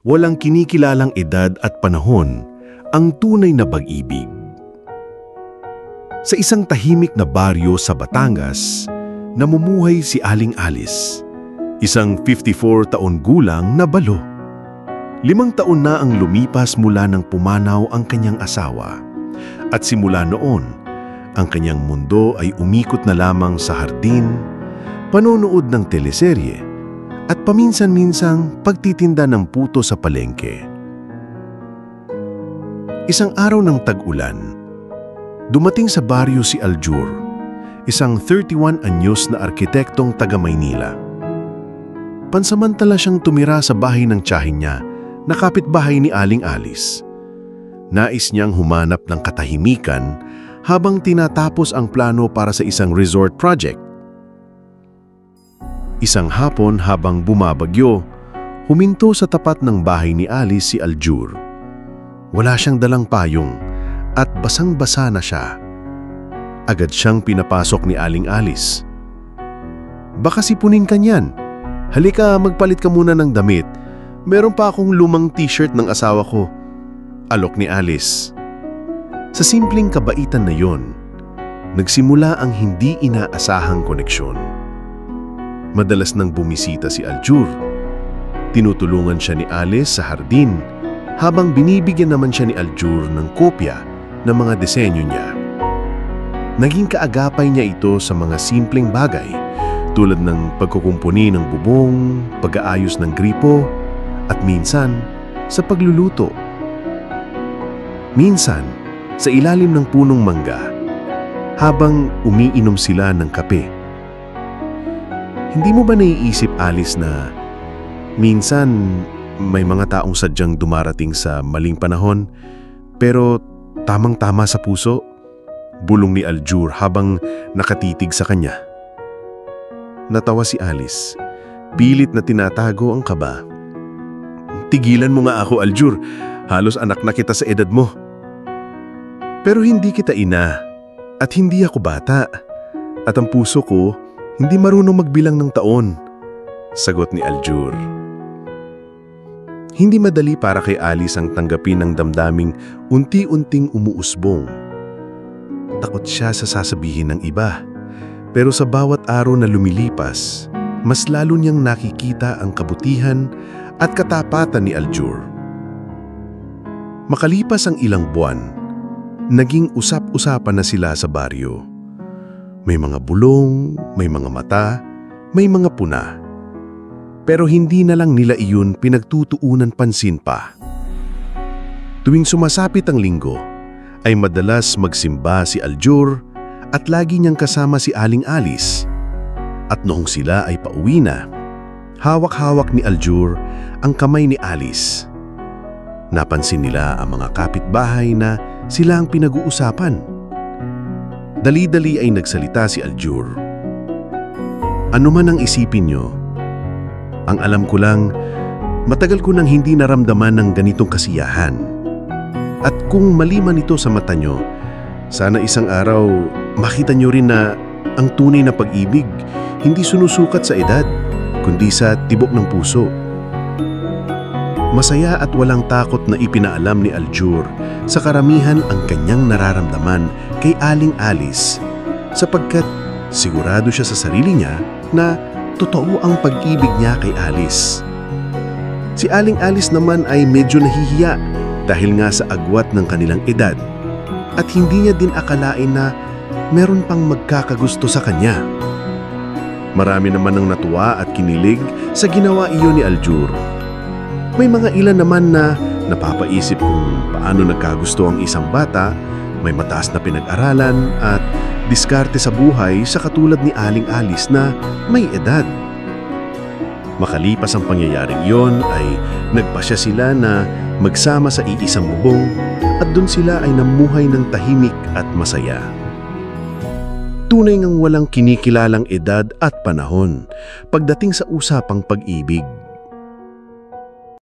Walang kinikilalang edad at panahon ang tunay na pag-ibig. Sa isang tahimik na baryo sa Batangas, namumuhay si Aling Alice, isang 54 taon gulang na balo. 5 taon na ang lumipas mula nang pumanaw ang kanyang asawa. At simula noon, ang kanyang mundo ay umikot na lamang sa hardin, panonood ng teleserye, at paminsan-minsang pagtitinda ng puto sa palengke. Isang araw ng tag-ulan, dumating sa baryo si Aljur, isang 31 anyos na arkitektong taga-Maynila. Pansamantala siyang tumira sa bahay ng tiyahin niya na kapitbahay ni Aling Alice. Nais niyang humanap ng katahimikan habang tinatapos ang plano para sa isang resort project. Isang hapon habang bumabagyo, huminto sa tapat ng bahay ni Alice si Aljur. Wala siyang dalang payong at basang-basa na siya. Agad siyang pinapasok ni Aling Alice. "Baka sipunin ka niyan. Halika, magpalit ka muna ng damit. Meron pa akong lumang t-shirt ng asawa ko." Alok ni Alice. Sa simpleng kabaitan na yon, nagsimula ang hindi inaasahang koneksyon. Madalas nang bumisita si Aljur. Tinutulungan siya ni Alice sa hardin, habang binibigyan naman siya ni Aljur ng kopya ng mga disenyo niya. Naging kaagapay niya ito sa mga simpleng bagay tulad ng pagkukumpuni ng bubong, pag-aayos ng gripo, at minsan sa pagluluto. Minsan, sa ilalim ng punong mangga, habang umiinom sila ng kape. Hindi mo ba naiisip, Alice, na minsan may mga taong sadyang dumarating sa maling panahon, pero tamang-tama sa puso? Bulong ni Aljur habang nakatitig sa kanya. Natawa si Alice, pilit na tinatago ang kaba. "Tigilan mo nga ako, Aljur. Halos anak na kita sa edad mo." "Pero hindi kita ina, at hindi ako bata. At ang puso ko, hindi marunong magbilang ng taon," sagot ni Aljur. Hindi madali para kay Alice ang tanggapin ng damdaming unti-unting umuusbong. Takot siya sa sasabihin ng iba, pero sa bawat araw na lumilipas, mas lalo niyang nakikita ang kabutihan at katapatan ni Aljur. Makalipas ang ilang buwan, naging usap-usapan na sila sa baryo. May mga bulong, may mga mata, may mga puna. Pero hindi na lang nila iyon pinagtutuunan pansin pa. Tuwing sumasapit ang linggo, ay madalas magsimba si Aljur at lagi niyang kasama si Aling Alice. At noong sila ay pauwi na, hawak-hawak ni Aljur ang kamay ni Alice. Napansin nila ang mga kapitbahay na sila ang pinag-uusapan. Dali-dali ay nagsalita si Aljur. "Ano man ang isipin niyo, ang alam ko lang, matagal ko nang hindi naramdaman ng ganitong kasiyahan. At kung mali man ito sa mata niyo, sana isang araw makita niyo rin na ang tunay na pag-ibig hindi sinusukat sa edad, kundi sa tibok ng puso." Masaya at walang takot na ipinaalam ni Aljur sa karamihan ang kanyang nararamdaman kay Aling Alice, sapagkat sigurado siya sa sarili niya na totoo ang pag-ibig niya kay Alice. Si Aling Alice naman ay medyo nahihiya dahil nga sa agwat ng kanilang edad, at hindi niya din akalain na meron pang magkakagusto sa kanya. Marami naman ang natuwa at kinilig sa ginawa iyon ni Aljur. May mga ilan naman na napapaisip kung paano nagkagusto ang isang bata, may mataas na pinag-aralan at diskarte sa buhay sa katulad ni Aling Alice na may edad. Makalipas ang pangyayaring iyon ay nagpasya sila na magsama sa iisang bubong at doon sila ay namuhay ng tahimik at masaya. Tunay ngang walang kinikilalang edad at panahon pagdating sa usapang pag-ibig.